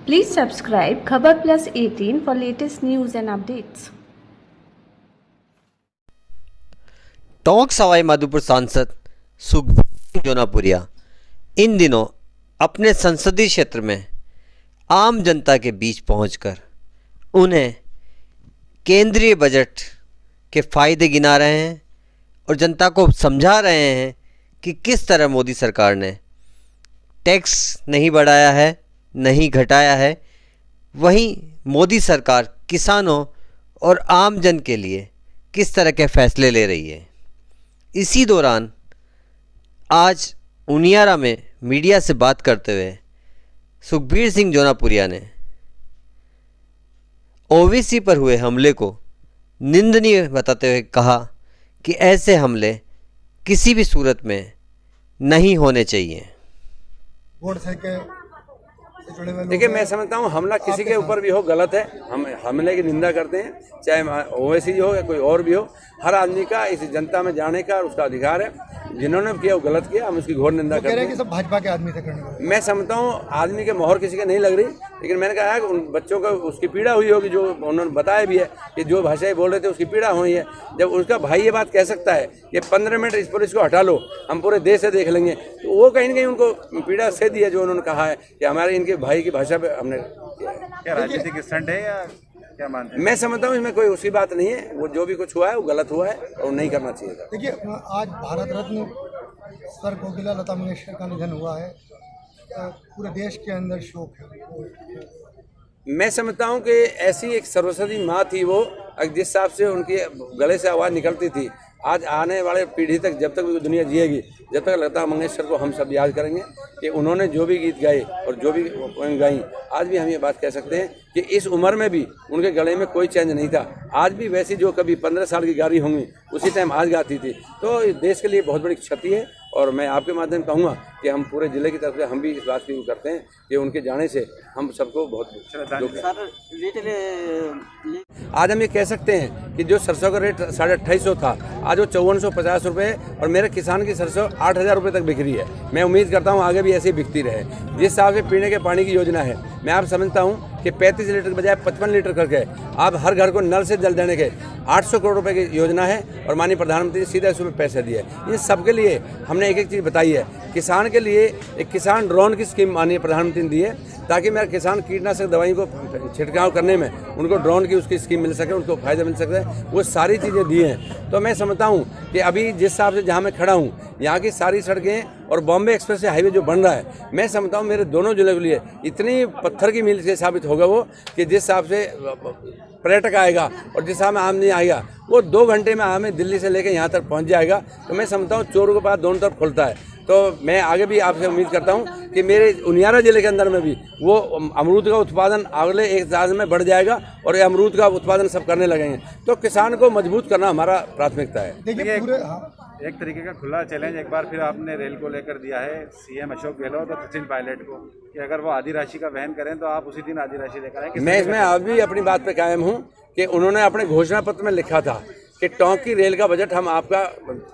Please subscribe Khabar Plus 18 for latest news and updates. Tonk Sawai Madhopur सांसद सुखबीर सिंह जोनापुरिया इन दिनों अपने संसदीय क्षेत्र में आम जनता के बीच पहुंचकर उन्हें केंद्रीय बजट के फायदे गिना रहे हैं और जनता को समझा रहे हैं कि किस तरह मोदी सरकार ने टैक्स नहीं बढ़ाया है, नहीं घटाया है। वहीं मोदी सरकार किसानों और आम जन के लिए किस तरह के फैसले ले रही है। इसी दौरान आज उनियारा में मीडिया से बात करते हुए सुखबीर सिंह जोनापुरिया ने ओवीसी पर हुए हमले को निंदनीय बताते हुए कहा कि ऐसे हमले किसी भी सूरत में नहीं होने चाहिए। देखिए, मैं समझता हूँ हमला किसी के ऊपर भी हो गलत है। हम हमले की निंदा करते हैं, चाहे ओवैसी हो या कोई और भी हो। हर आदमी का इस जनता में जाने का उसका अधिकार है। जिन्होंने किया वो गलत किया, हम उसकी घोर निंदा करते हैं। कि सब भाजपा के आदमी थे करने वाले। मैं समझता हूँ आदमी के मोहर किसी के नहीं लग रही, लेकिन मैंने कहा है कि उन बच्चों को उसकी पीड़ा हुई होगी, जो उन्होंने बताया भी है कि जो भाषाएं बोल रहे थे उसकी पीड़ा हुई है। जब उसका भाई ये बात कह सकता है कि 15 मिनट इस पुलिस को हटा लो, हम पूरे देश से देख लेंगे, तो वो कहीं ना कहीं उनको पीड़ा से दी है जो उन्होंने कहा है कि हमारे इनके भाई की भाषा पे हमने क्या राजनीतिक स्टंट है या क्या मानते हैं? मैं समझता हूँ इसमें कोई उसकी बात नहीं है। वो जो भी कुछ हुआ है वो गलत हुआ है और नहीं करना चाहिए था। देखिए, आज भारत रत्न सर कोकिला लता मंगेशकर का निधन हुआ है। पूरे देश के अंदर शोक है। मैं समझता हूँ कि ऐसी एक सरस्वती माँ थी वो, जिस हिसाब से उनके गले से आवाज़ निकलती थी। आज आने वाले पीढ़ी तक, जब तक भी दुनिया जिएगी, जब तक लता मंगेशकर को हम सब याद करेंगे कि उन्होंने जो भी गीत गाए और जो भी पोएम गाई। आज भी हम ये बात कह सकते हैं कि इस उम्र में भी उनके गले में कोई चेंज नहीं था। आज भी वैसी जो कभी 15 साल की गारी होंगी उसी टाइम आज गाती थी। तो इस देश के लिए बहुत बड़ी क्षति है और मैं आपके माध्यम कहूँगा कि हम पूरे ज़िले की तरफ से हम भी इस बात की करते हैं कि उनके जाने से हम सबको बहुत दुख है। आज हम ये कह सकते हैं कि जो सरसों का रेट 2850 था, आज वो 5450 रुपये और मेरे किसान की सरसों 8000 रुपये तक बिक रही है। मैं उम्मीद करता हूँ आगे भी ऐसे ही बिकती रहे। जिस हिसाब से पीने के पानी की योजना है, मैं आप समझता हूँ कि 35 लीटर के बजाय 55 लीटर करके आप हर घर को नल से जल देने के 800 करोड़ रुपए की योजना है और माननीय प्रधानमंत्री सीधा इसमें पैसे दिए। इन सबके लिए हमने एक चीज़ बताई है। किसान के लिए एक किसान ड्रोन की स्कीम माननीय प्रधानमंत्री ने दी है, ताकि मेरा किसान कीटनाशक दवाई को छिड़काव करने में उनको ड्रोन की उसकी स्कीम मिल सके, उनको फायदा मिल सके। वो सारी चीज़ें दी हैं। तो मैं समझता हूँ कि अभी जिस हिसाब से जहाँ मैं खड़ा हूँ, यहाँ की सारी सड़कें और बॉम्बे एक्सप्रेस हाईवे जो बन रहा है, मैं समझता हूँ मेरे दोनों जिले के लिए इतनी पत्थर की मील से साबित होगा वो कि जिस हिसाब से पर्यटक आएगा और जिस हिसाब में आमदनी आएगा, वो 2 घंटे में हमें दिल्ली से लेकर यहाँ तक पहुँच जाएगा। तो मैं समझता हूँ चोरों के पास दोनों तरफ खुलता है। तो मैं आगे भी आपसे उम्मीद करता हूँ कि मेरे उनियारा जिले के अंदर में भी वो अमरूद का उत्पादन अगले 1 साल में बढ़ जाएगा और ये अमरूद का उत्पादन सब करने लगेंगे। तो किसान को मजबूत करना हमारा प्राथमिकता है। देखिए, पूरे एक तरीके का खुला चैलेंज एक बार फिर आपने रेल को लेकर दिया है सीएम अशोक गहलोत और सचिन पायलट को कि अगर वो आधी राशि का वहन करें तो आप उसी दिन आधी राशि लेकर आएंगे। मैं इसमें अभी अपनी बात पे कायम हूँ कि उन्होंने अपने घोषणा पत्र में लिखा था कि टोंक की रेल का बजट हम आपका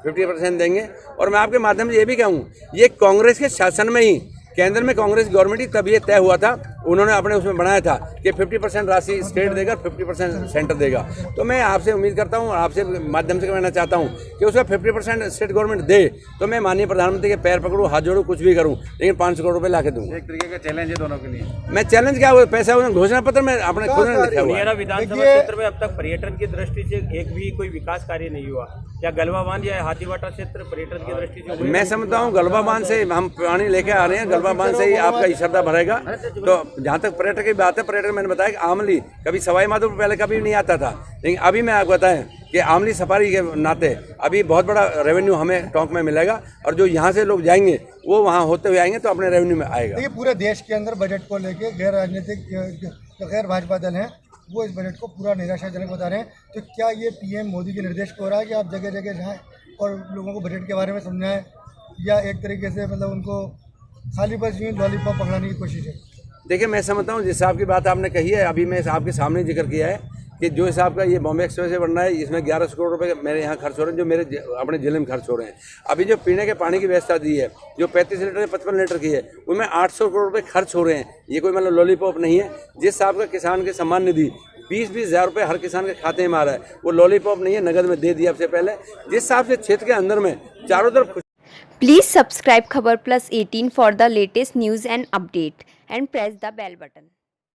50% देंगे। और मैं आपके माध्यम से ये भी कहूँ, ये कांग्रेस के शासन में ही, केंद्र में कांग्रेस गवर्नमेंट ही तब ये तय हुआ था। उन्होंने अपने उसमें बनाया था कि 50% राशि स्टेट देगा, 50% सेंटर देगा। तो मैं आपसे उम्मीद करता हूँ और आपसे माध्यम से कहना चाहता हूँ कि उसका 50% स्टेट गवर्नमेंट दे, तो मैं माननीय प्रधानमंत्री के पैर पकड़ूँ, हाथ जोड़ूँ, कुछ भी करूँ, लेकिन 500 करोड़ रुपये ला के दूँ। एक तरीके का चैलेंज है दोनों के लिए। मैं चैलेंज क्या हुआ, पैसा घोषणा पत्र में अपने खुद ने लिखा हुआ है। विधानसभा क्षेत्र में अब तक पर्यटन की दृष्टि से एक भी कोई विकास कार्य नहीं हुआ। क्या गलवा बांध या हाथीवाटा क्षेत्र पर्यटन की दृष्टि से? मैं समझता हूँ गलबा बांध से हम पानी लेके आ रहे हैं, गलबा बांध से ही आपका श्रद्धा भरेगा। तो जहाँ तक पर्यटक की बात है, पर्यटक मैंने बताया कि आमली कभी सवाई माधोपुर पहले कभी नहीं आता था, लेकिन अभी मैं आपको बताएं कि आमली सफारी के नाते अभी बहुत बड़ा रेवेन्यू हमें टोंक में मिलेगा और जो यहाँ से लोग जाएंगे वो वहाँ होते हुए आएंगे तो अपने रेवेन्यू में आएगा। देखिए, पूरे देश के अंदर बजट को लेके गैर राजनीतिक जो गैर भाजपा दल हैं वो इस बजट को पूरा निराशाजनक बता रहे हैं। तो क्या ये पीएम मोदी के निर्देश पर हो रहा है कि आप जगह जगह जाएँ और लोगों को बजट के बारे में समझाएं, या एक तरीके से मतलब उनको खाली बस यूँ लॉलीपॉप पकड़ाने की कोशिश है? देखिए, मैं समझता हूँ जिस हिसाब की बात आपने कही है, अभी मैं आपके सामने जिक्र किया है कि जो हिसाब का ये बॉम्बे एक्सप्रेस से बन रहा है, इसमें 1100 करोड़ रुपए मेरे यहाँ खर्च हो रहे हैं, जो मेरे अपने जिले में खर्च हो रहे हैं। अभी जो पीने के पानी की व्यवस्था दी है, जो 35 लीटर या 55 लीटर की है, उनमें 800 करोड़ रुपए खर्च हो रहे हैं। ये कोई मतलब लॉलीपॉप नहीं है। जिस हिसाब का किसान के सम्मान निधि 20-20 हज़ार रुपये हर किसान के खाते में आ रहा है, वो लॉलीपॉप नहीं है, नगद में दे दिया आपसे पहले। जिस हिसाब से क्षेत्र के अंदर में चारों तरफ Please subscribe Khabar Plus 18 for the latest news and update and press the bell button.